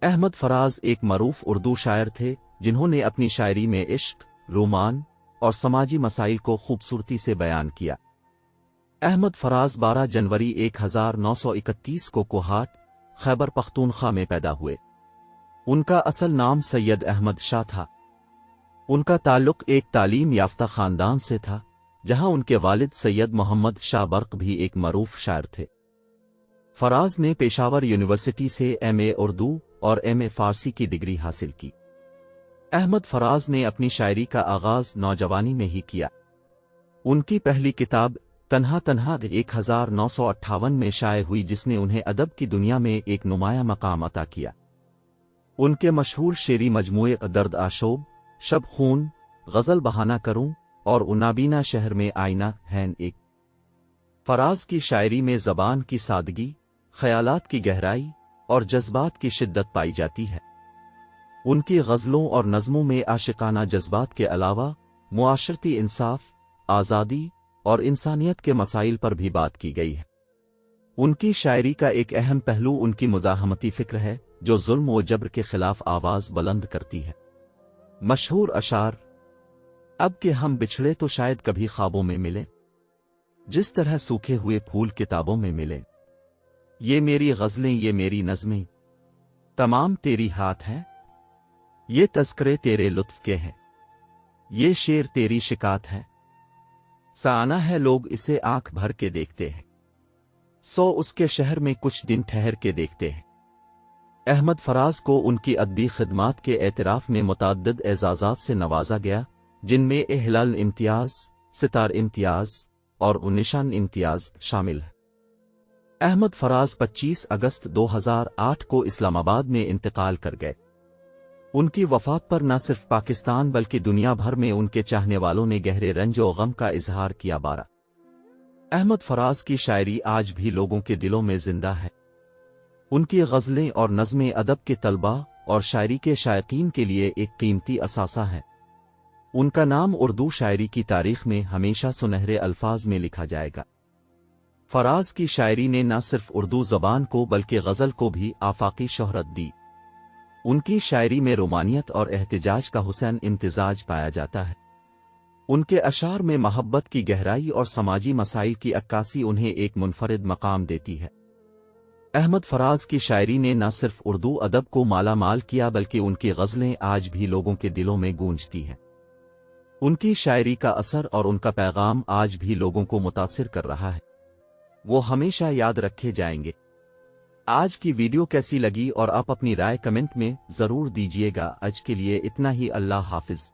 احمد فراز ایک معروف اردو شاعر تھے جنہوں نے اپنی شاعری میں عشق، رومان اور سماجی مسائل کو خوبصورتی سے بیان کیا۔ احمد فراز 12 جنوری 1931 کو کوہاٹ، خیبر پختونخوا میں پیدا ہوئے۔ ان کا اصل نام سید احمد شاہ تھا۔ ان کا تعلق ایک تعلیم یافتہ خاندان سے تھا، جہاں ان کے والد سید محمد شاہ برق بھی ایک معروف شاعر تھے۔ فراز نے پشاور یونیورسٹی سے ایم.اے. اردو اور ایم.اے. فارسی کی ڈگری حاصل کی۔ احمد فراز نے اپنی شاعری کا آغاز نوجوانی میں ہی کیا۔ ان کی پہلی کتاب تنہا تنہا 1958 میں شائع ہوئی، جس نے انہیں ادب کی دنیا میں ایک نمایاں مقام عطا کیا۔ ان کے مشہور شعری مجموعے درد آشوب، شب خون، غزل بہانہ کروں اور نابینا شہر میں آئینہ ہیں ایک۔ فراز کی شاعری میں زبان کی سادگی، خیالات کی گہرائی اور جذبات کی شدت پائی جاتی ہے۔ ان کی غزلوں اور نظموں میں عاشقانہ جذبات کے علاوہ معاشرتی انصاف، آزادی اور انسانیت کے مسائل پر بھی بات کی گئی ہے۔ ان کی شاعری کا ایک اہم پہلو ان کی مزاحمتی فکر ہے، جو ظلم و جبر کے خلاف آواز بلند کرتی ہے۔ مشہور اشعار: اب کہ ہم بچھڑے تو شاید کبھی خوابوں میں ملیں، جس طرح سوکھے ہوئے پھول کتابوں میں ملیں، یہ میری غزلیں یہ میری نظمیں تمام تیری ہاتھ ہیں، یہ تذکرے تیرے لطف کے ہیں، یہ شعر تیری شکایت ہے، سانہ ہے لوگ اسے آنکھ بھر کے دیکھتے ہیں، سو اس کے شہر میں کچھ دن ٹھہر کے دیکھتے ہیں۔ احمد فراز کو ان کی ادبی خدمات کے اعتراف میں متعدد اعزازات سے نوازا گیا، جن میں ہلال امتیاز، ستار امتیاز اور نشان امتیاز شامل ہے۔ احمد فراز 25 اگست 2008 کو اسلام آباد میں انتقال کر گئے۔ ان کی وفات پر نہ صرف پاکستان بلکہ دنیا بھر میں ان کے چاہنے والوں نے گہرے رنج و غم کا اظہار کیا۔ احمد فراز کی شاعری آج بھی لوگوں کے دلوں میں زندہ ہے۔ ان کی غزلیں اور نظمیں ادب کے طلباء اور شاعری کے شائقین کے لیے ایک قیمتی اثاثہ ہیں۔ ان کا نام اردو شاعری کی تاریخ میں ہمیشہ سنہرے الفاظ میں لکھا جائے گا۔ فراز کی شاعری نے نہ صرف اردو زبان کو بلکہ غزل کو بھی آفاقی شہرت دی۔ ان کی شاعری میں رومانیت اور احتجاج کا حسین امتزاج پایا جاتا ہے۔ ان کے اشعار میں محبت کی گہرائی اور سماجی مسائل کی عکاسی انہیں ایک منفرد مقام دیتی ہے۔ احمد فراز کی شاعری نے نہ صرف اردو ادب کو مالا مال کیا بلکہ ان کی غزلیں آج بھی لوگوں کے دلوں میں گونجتی ہیں۔ ان کی شاعری کا اثر اور ان کا پیغام آج بھی لوگوں کو متاثر کر رہا ہے۔ وہ ہمیشہ یاد رکھے جائیں گے۔ آج کی ویڈیو کیسی لگی اور آپ اپنی رائے کمنٹ میں ضرور دیجیے گا۔ آج کے لیے اتنا ہی، اللہ حافظ۔